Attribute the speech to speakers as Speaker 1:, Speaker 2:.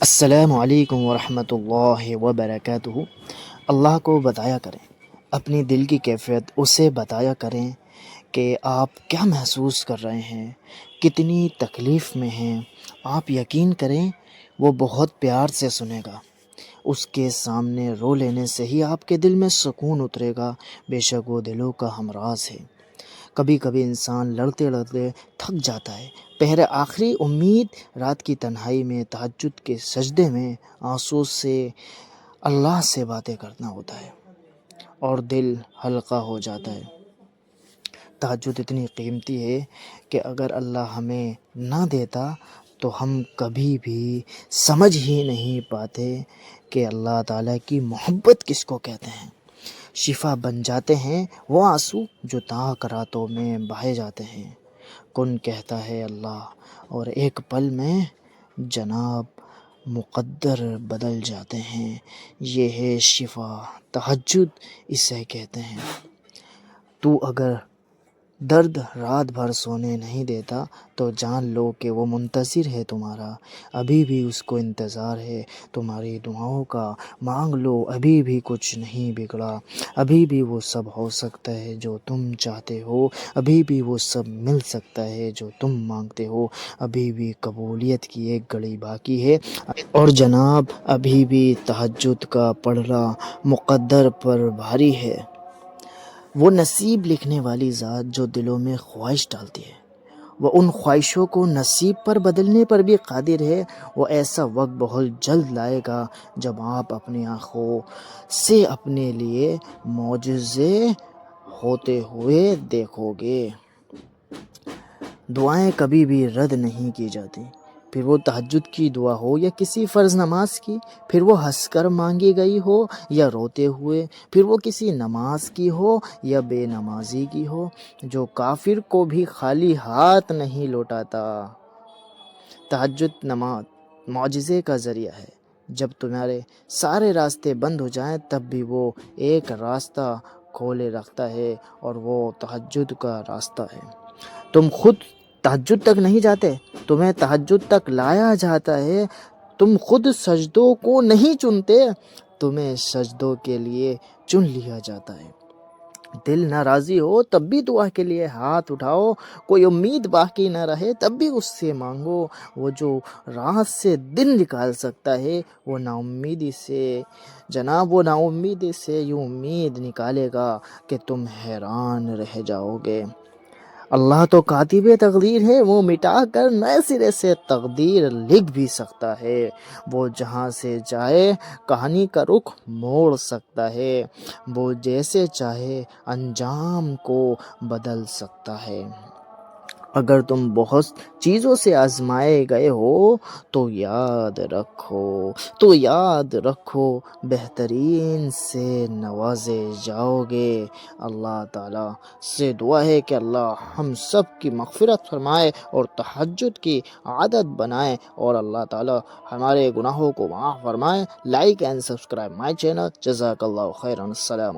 Speaker 1: السلام علیکم ورحمۃ اللہ وبرکاتہ۔ اللہ کو بتایا کریں، اپنی دل کی کیفیت اسے بتایا کریں کہ آپ کیا محسوس کر رہے ہیں، کتنی تکلیف میں ہیں۔ آپ یقین کریں وہ بہت پیار سے سنے گا۔ اس کے سامنے رو لینے سے ہی آپ کے دل میں سکون اترے گا، بے شک وہ دلوں کا ہمراز ہے۔ کبھی کبھی انسان لڑتے لڑتے تھک جاتا ہے، پہرے آخری امید رات کی تنہائی میں تہجد کے سجدے میں آنسو سے اللہ سے باتیں کرنا ہوتا ہے اور دل ہلکا ہو جاتا ہے۔ تہجد اتنی قیمتی ہے کہ اگر اللہ ہمیں نہ دیتا تو ہم کبھی بھی سمجھ ہی نہیں پاتے کہ اللہ تعالیٰ کی محبت کس کو کہتے ہیں۔ شفا بن جاتے ہیں وہ آنسو جو تاک راتوں میں بہے جاتے ہیں۔ کن کہتا ہے اللہ اور ایک پل میں جناب مقدر بدل جاتے ہیں۔ یہ ہے شفا تہجد اسے کہتے ہیں۔ تو اگر درد رات بھر سونے نہیں دیتا تو جان لو کہ وہ منتظر ہے تمہارا، ابھی بھی اس کو انتظار ہے تمہاری دعاؤں کا۔ مانگ لو ابھی بھی کچھ نہیں بگڑا، ابھی بھی وہ سب ہو سکتا ہے جو تم چاہتے ہو، ابھی بھی وہ سب مل سکتا ہے جو تم مانگتے ہو، ابھی بھی قبولیت کی ایک گھڑی باقی ہے۔ اور جناب ابھی بھی تہجد کا پڑھنا مقدر پر بھاری ہے۔ وہ نصیب لکھنے والی ذات جو دلوں میں خواہش ڈالتی ہے، وہ ان خواہشوں کو نصیب پر بدلنے پر بھی قادر ہے۔ وہ ایسا وقت بہت جلد لائے گا جب آپ اپنی آنکھوں سے اپنے لیے معجزے ہوتے ہوئے دیکھو گے۔ دعائیں کبھی بھی رد نہیں کی جاتی، پھر وہ تہجد کی دعا ہو یا کسی فرض نماز کی، پھر وہ ہنس کر مانگی گئی ہو یا روتے ہوئے، پھر وہ کسی نماز کی ہو یا بے نمازی کی ہو۔ جو کافر کو بھی خالی ہاتھ نہیں لوٹاتا۔ تہجد نماز معجزے کا ذریعہ ہے۔ جب تمہارے سارے راستے بند ہو جائیں تب بھی وہ ایک راستہ کھولے رکھتا ہے اور وہ تہجد کا راستہ ہے۔ تم خود تہجد تک نہیں جاتے، تمہیں تہجد تک لایا جاتا ہے۔ تم خود سجدوں کو نہیں چنتے، تمہیں سجدوں کے لیے چن لیا جاتا ہے۔ دل ناراضی ہو تب بھی دعا کے لیے ہاتھ اٹھاؤ، کوئی امید باقی نہ رہے تب بھی اس سے مانگو۔ وہ جو رات سے دن نکال سکتا ہے وہ نا امیدی سے یوں امید نکالے گا کہ تم حیران رہ جاؤ گے۔ اللہ تو کاتب تقدیر ہے، وہ مٹا کر نئے سرے سے تقدیر لکھ بھی سکتا ہے۔ وہ جہاں سے چاہے کہانی کا رخ موڑ سکتا ہے، وہ جیسے چاہے انجام کو بدل سکتا ہے۔ اگر تم بہت چیزوں سے آزمائے گئے ہو تو یاد رکھو بہترین سے نوازے جاؤ گے۔ اللہ تعالیٰ سے دعا ہے کہ اللہ ہم سب کی مغفرت فرمائے اور تہجد کی عادت بنائے، اور اللہ تعالیٰ ہمارے گناہوں کو معاف فرمائے۔ Like and subscribe my channel. جزاک اللہ خیرا۔ السلام علیکم۔